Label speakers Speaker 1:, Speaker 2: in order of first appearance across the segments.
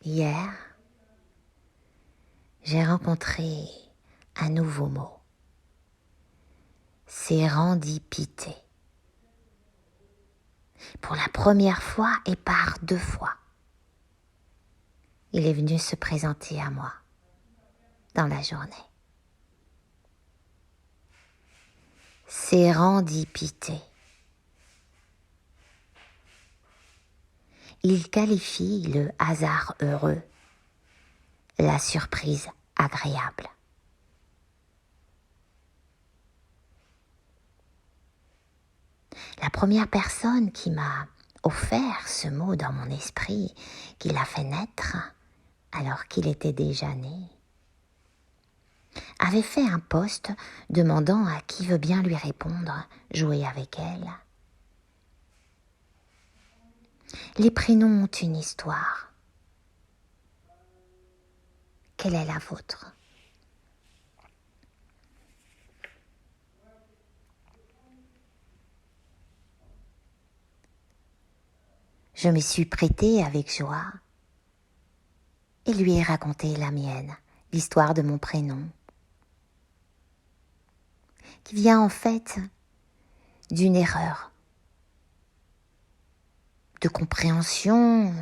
Speaker 1: Hier, j'ai rencontré un nouveau mot. Sérendipité. Pour la première fois et par 2 fois, il est venu se présenter à moi dans la journée. Sérendipité. Il qualifie le hasard heureux, la surprise agréable. La première personne qui m'a offert ce mot dans mon esprit, qui l'a fait naître alors qu'il était déjà né, avait fait un post demandant à qui veut bien lui répondre, jouer avec elle. Les prénoms ont une histoire. Quelle est la vôtre ? Je me suis prêtée avec joie et lui ai raconté la mienne, l'histoire de mon prénom, qui vient en fait d'une erreur de compréhension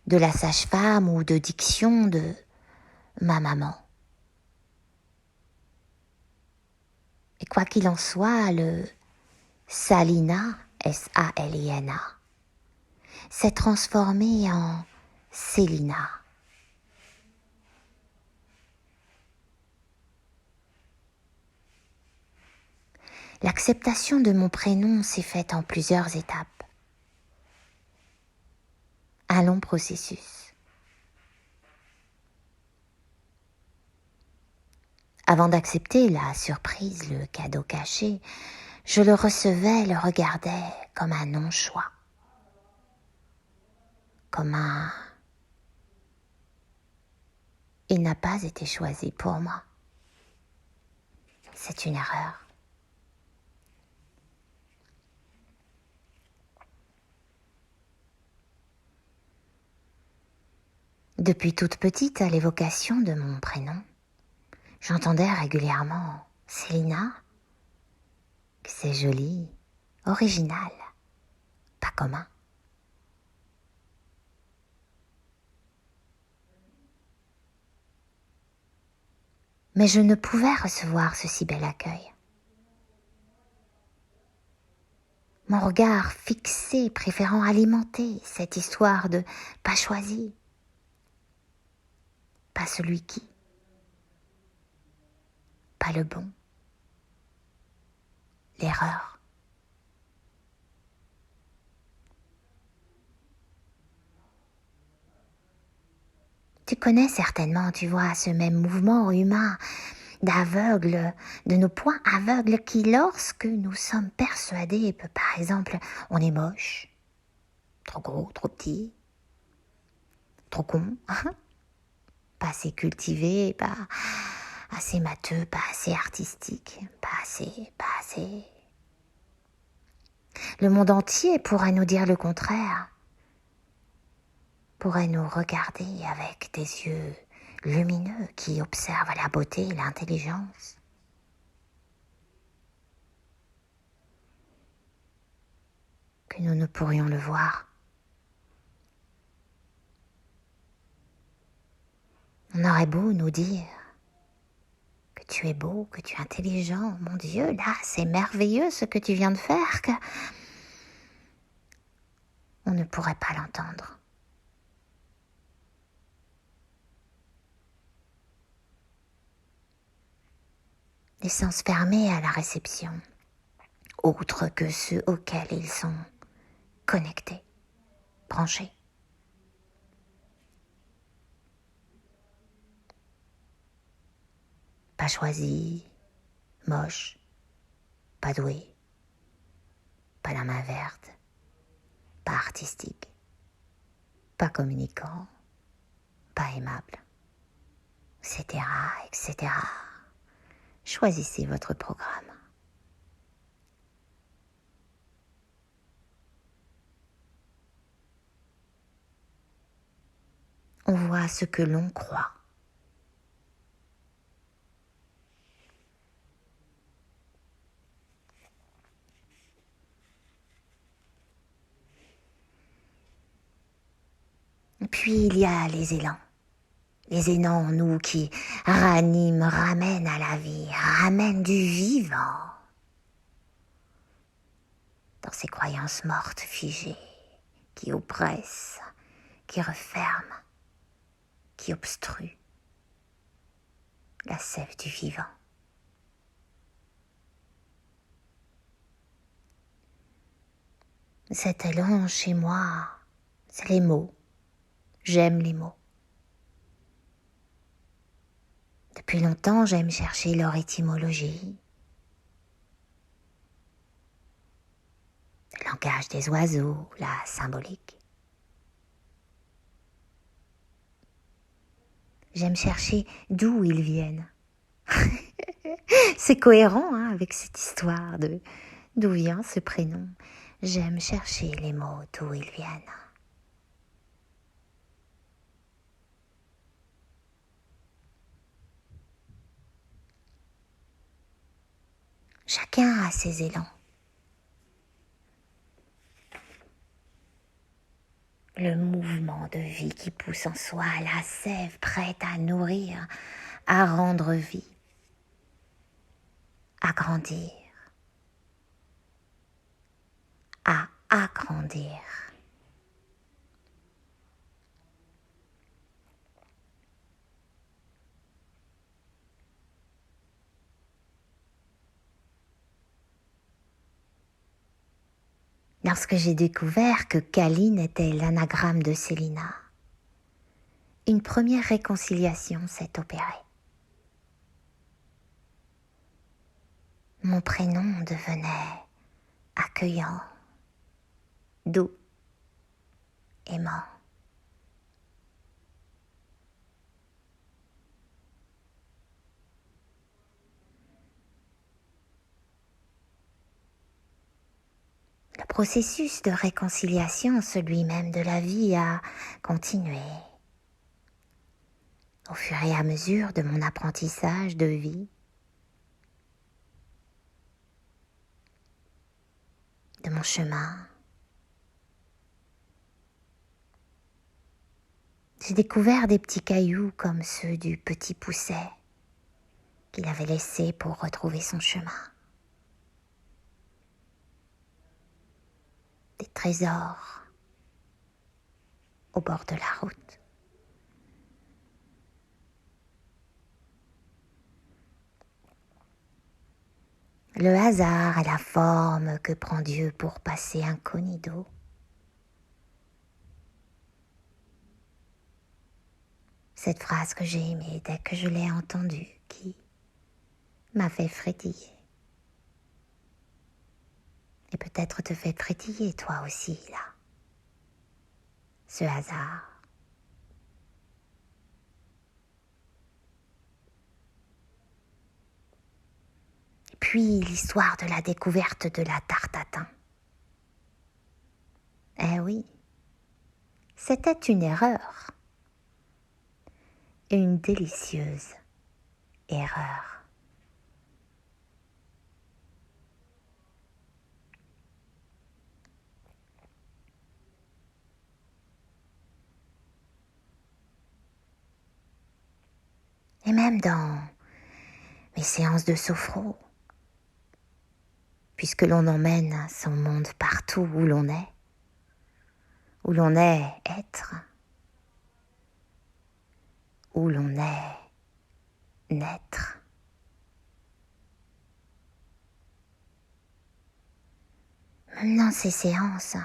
Speaker 1: de la sage-femme ou de diction de ma maman. Et quoi qu'il en soit, le Salina, S-A-L-I-N-A, s'est transformé en Célina. L'acceptation de mon prénom s'est faite en plusieurs étapes. Un long processus. Avant d'accepter la surprise, le cadeau caché, je le recevais, le regardais comme un non-choix. Comme un... Il n'a pas été choisi pour moi. C'est une erreur. Depuis toute petite, à l'évocation de mon prénom, j'entendais régulièrement Célina, que c'est joli, original, pas commun. Mais je ne pouvais recevoir ce si bel accueil. Mon regard fixé, préférant alimenter cette histoire de pas choisi, pas celui qui, pas le bon, l'erreur. Tu connais certainement, tu vois, ce même mouvement humain d'aveugle, de nos points aveugles qui, lorsque nous sommes persuadés, par exemple, on est moche, trop gros, trop petit, trop con, pas assez cultivé, pas assez matheux, pas assez artistique, pas assez. Le monde entier pourrait nous dire le contraire, pourrait nous regarder avec des yeux lumineux qui observent la beauté et l'intelligence. Que nous ne pourrions le voir. On aurait beau nous dire que tu es beau, que tu es intelligent, mon Dieu, là, c'est merveilleux ce que tu viens de faire, que on ne pourrait pas l'entendre. Les sens fermés à la réception, autres que ceux auxquels ils sont connectés, branchés. Pas choisi, moche, pas doué, pas la main verte, pas artistique, pas communicant, pas aimable, etc., etc. Choisissez votre programme. on voit ce que l'on croit. Et puis il y a les élans. Les élans en nous qui raniment, ramènent à la vie, ramènent du vivant dans ces croyances mortes, figées, qui oppressent, qui referment, qui obstruent la sève du vivant. Cet élan chez moi, c'est les mots. J'aime les mots. Depuis longtemps, j'aime chercher leur étymologie. Le langage des oiseaux, la symbolique. J'aime chercher d'où ils viennent. C'est cohérent avec cette histoire de d'où vient ce prénom. J'aime chercher les mots d'où ils viennent. Chacun a ses élans. Le mouvement de vie qui pousse en soi, la sève prête à nourrir, à rendre vie, à grandir, à agrandir. Lorsque j'ai découvert que Kaline était l'anagramme de Célina, une première réconciliation s'est opérée. Mon prénom devenait accueillant, doux, aimant. Le processus de réconciliation, celui même de la vie, a continué. Au fur et à mesure de mon apprentissage de vie, de mon chemin, j'ai découvert des petits cailloux comme ceux du petit Pousset qu'il avait laissés pour retrouver son chemin. Des trésors au bord de la route. Le hasard est la forme que prend Dieu pour passer incognito. Cette phrase que j'ai aimée dès que je l'ai entendue, qui m'a fait frétiller. Et peut-être te fait frétiller toi aussi, là. Ce hasard. Et puis l'histoire de la découverte de la tarte à thym. Eh oui, c'était une erreur. Une délicieuse erreur. Et même dans mes séances de sophro, puisque l'on emmène son monde partout où l'on est être, où l'on est naître. Même dans ces séances,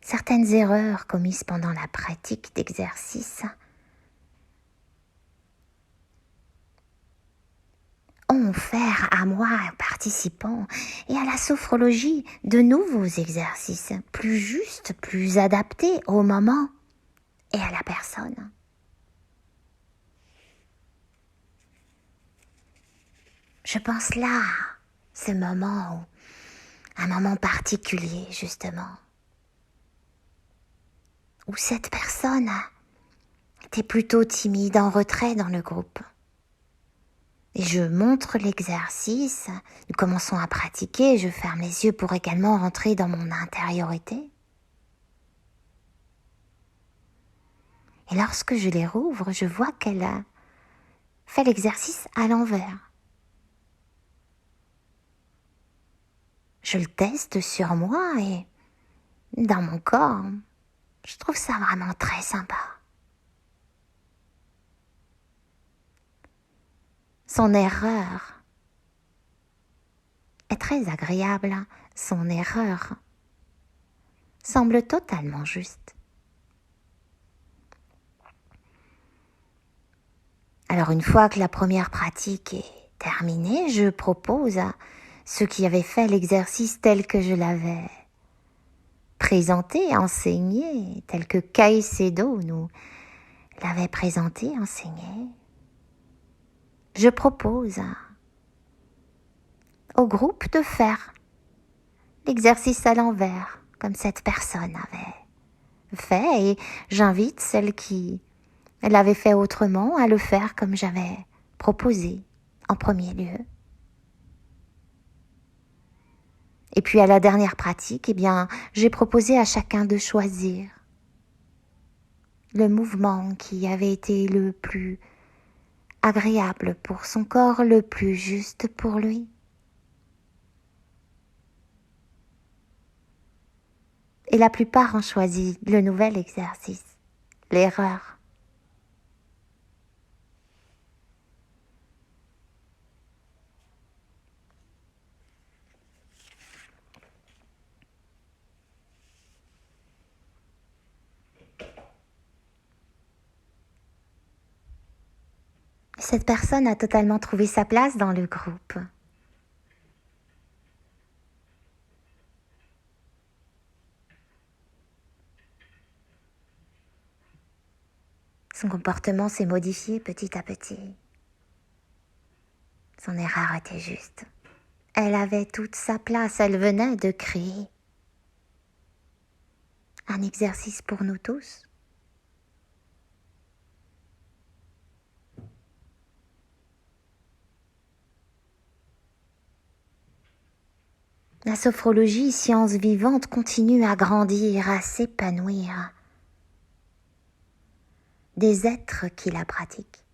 Speaker 1: certaines erreurs commises pendant la pratique d'exercice ont offert à moi, participants, et à la sophrologie de nouveaux exercices, plus justes, plus adaptés au moment et à la personne. Je pense là, ce moment, un moment particulier justement, où cette personne était plutôt timide, en retrait dans le groupe. Et je montre l'exercice, nous commençons à pratiquer, je ferme les yeux pour également rentrer dans mon intériorité. Et lorsque je les rouvre, je vois qu'elle a fait l'exercice à l'envers. Je le teste sur moi et dans mon corps, je trouve ça vraiment très sympa. Son erreur est très agréable, son erreur semble totalement juste. Alors une fois que la première pratique est terminée, je propose à ceux qui avaient fait l'exercice tel que je l'avais présenté, enseigné, tel que Caicedo nous l'avait présenté, enseigné. Je propose au groupe de faire l'exercice à l'envers, comme cette personne avait fait, et j'invite celle qui l'avait fait autrement à le faire comme j'avais proposé en premier lieu. Et puis à la dernière pratique, eh bien, j'ai proposé à chacun de choisir le mouvement qui avait été le plus agréable pour son corps, le plus juste pour lui. Et la plupart ont choisi le nouvel exercice, l'erreur. Cette personne a totalement trouvé sa place dans le groupe. Son comportement s'est modifié petit à petit. Son erreur était juste. Elle avait toute sa place, elle venait de créer un exercice pour nous tous. La sophrologie, science vivante, continue à grandir, à s'épanouir. Des êtres qui la pratiquent.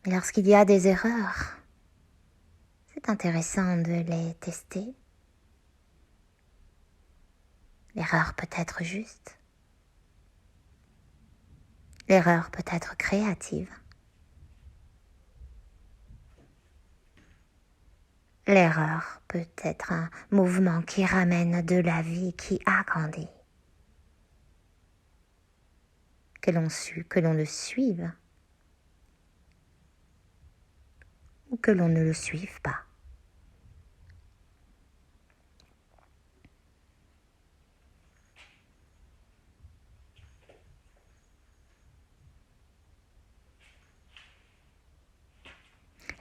Speaker 1: Et lorsqu'il y a des erreurs, c'est intéressant de les tester. L'erreur peut être juste. L'erreur peut être créative. L'erreur peut être un mouvement qui ramène de la vie, qui agrandit. Que l'on le suive ou que l'on ne le suive pas.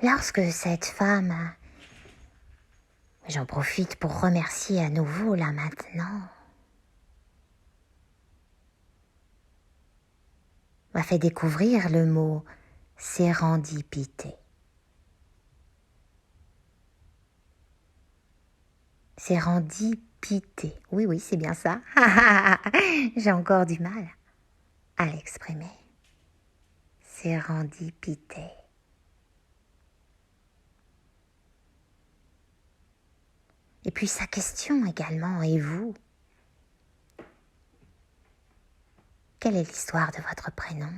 Speaker 1: Lorsque cette femme, j'en profite pour remercier à nouveau là maintenant, m'a fait découvrir le mot sérendipité. Sérendipité, oui, c'est bien ça. J'ai encore du mal à l'exprimer. Sérendipité. Et puis sa question également, et vous? Quelle est l'histoire de votre prénom?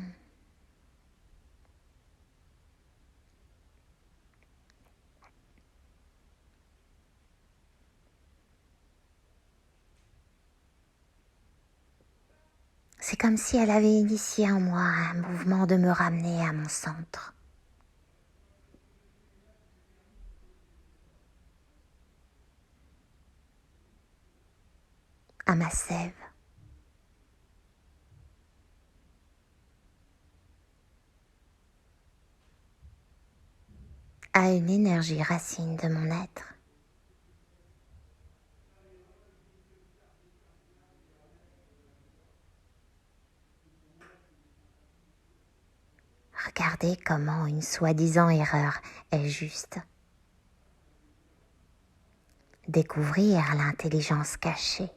Speaker 1: C'est comme si elle avait initié en moi un mouvement de me ramener à mon centre. À ma sève. À une énergie racine de mon être. regarder comment une soi-disant erreur est juste. Découvrir l'intelligence cachée.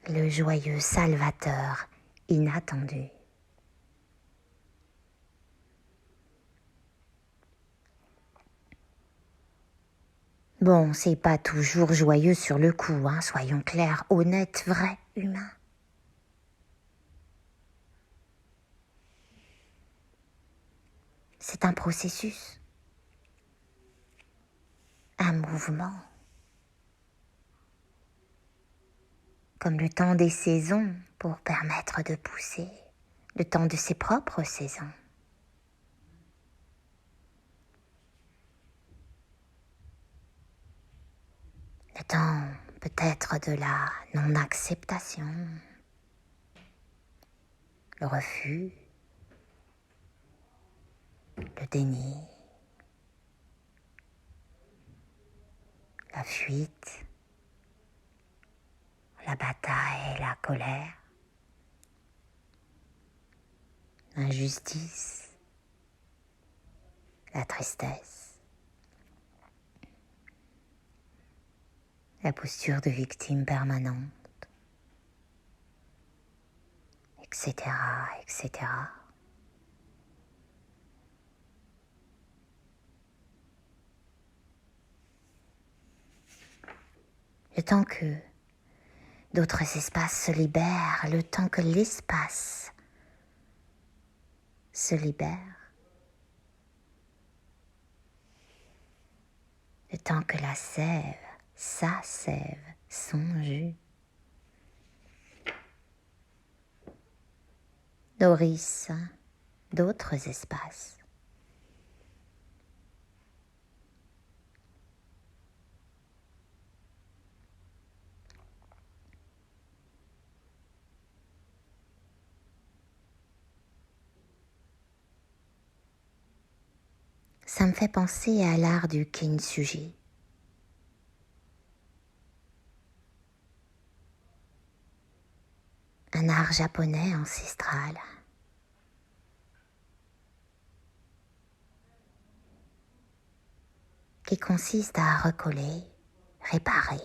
Speaker 1: Le joyeux salvateur inattendu. Bon, c'est pas toujours joyeux sur le coup, hein, soyons clairs, honnêtes, vrais, humains. C'est un processus, un mouvement, comme le temps des saisons pour permettre de pousser, le temps de ses propres saisons. Le temps peut-être de la non-acceptation, le refus, le déni, la fuite, la bataille, la colère, l'injustice, la tristesse, la posture de victime permanente, etc., etc. Le temps que d'autres espaces se libèrent, le temps que l'espace se libère, le temps que la sève, sa sève, son jus, nourrissent d'autres espaces. Ça me fait penser à l'art du kintsugi. Un art japonais ancestral. Qui consiste à recoller, réparer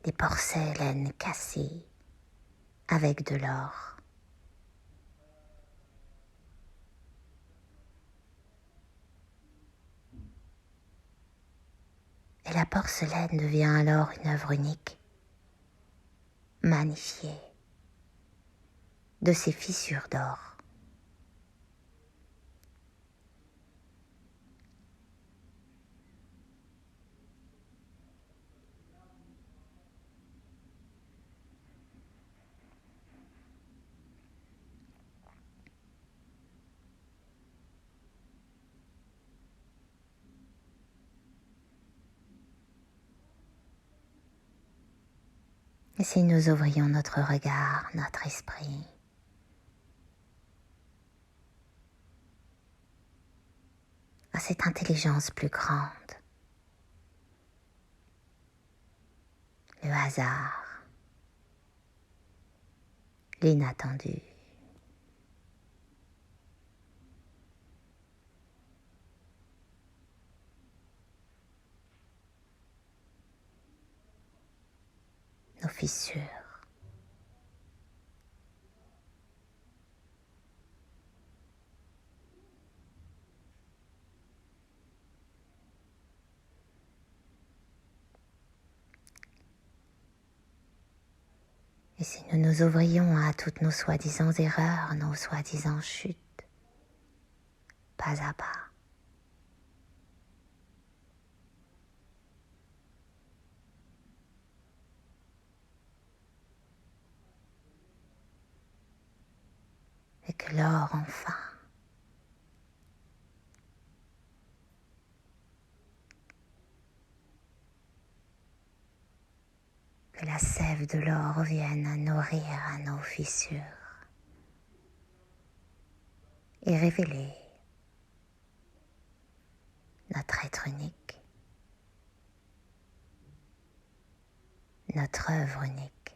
Speaker 1: des porcelaines cassées avec de l'or. Et la porcelaine devient alors une œuvre unique, magnifiée de ses fissures d'or. Et si nous ouvrions notre regard, notre esprit, à cette intelligence plus grande, le hasard, l'inattendu, nos fissures, et si nous nous ouvrions à toutes nos soi-disant erreurs, nos soi-disant chutes, pas à pas, et que l'or enfin que la sève de l'or vienne nourrir à nos fissures et révéler notre être unique, notre œuvre unique.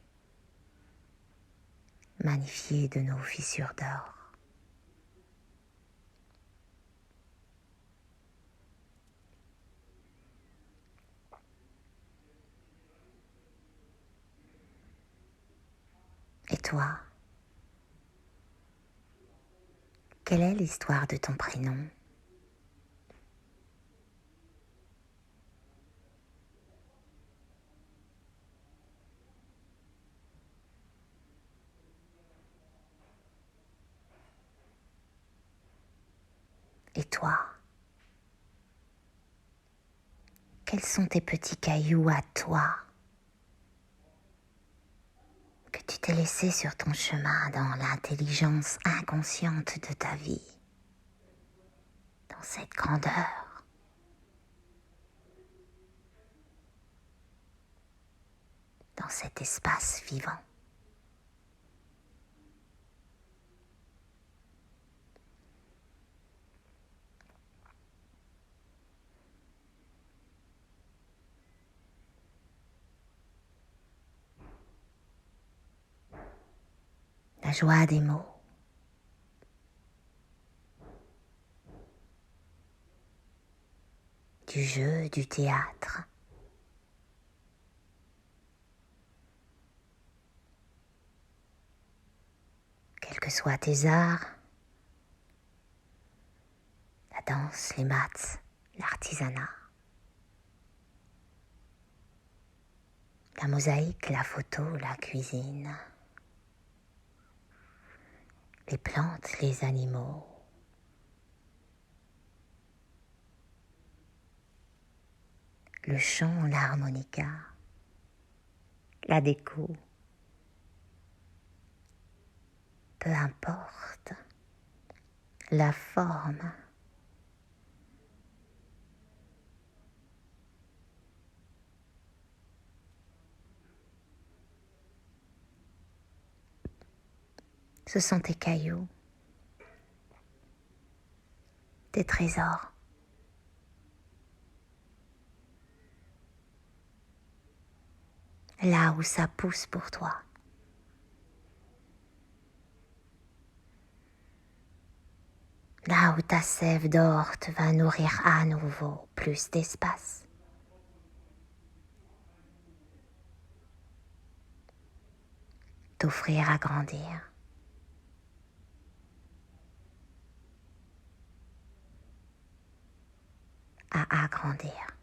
Speaker 1: magnifiée de nos fissures d'or. Et toi, quelle est l'histoire de ton prénom ? Et toi, quels sont tes petits cailloux à toi que tu t'es laissé sur ton chemin dans l'intelligence inconsciente de ta vie, dans cette grandeur, dans cet espace vivant. La joie des mots, du jeu, du théâtre, quels que soient tes arts, la danse, les maths, l'artisanat, la mosaïque, la photo, la cuisine, les plantes, les animaux, le chant, l'harmonica, la déco, peu importe la forme. Ce sont tes cailloux, tes trésors. Là où ça pousse pour toi. Là où ta sève d'or te va nourrir à nouveau plus d'espace. T'offrir à grandir. À agrandir.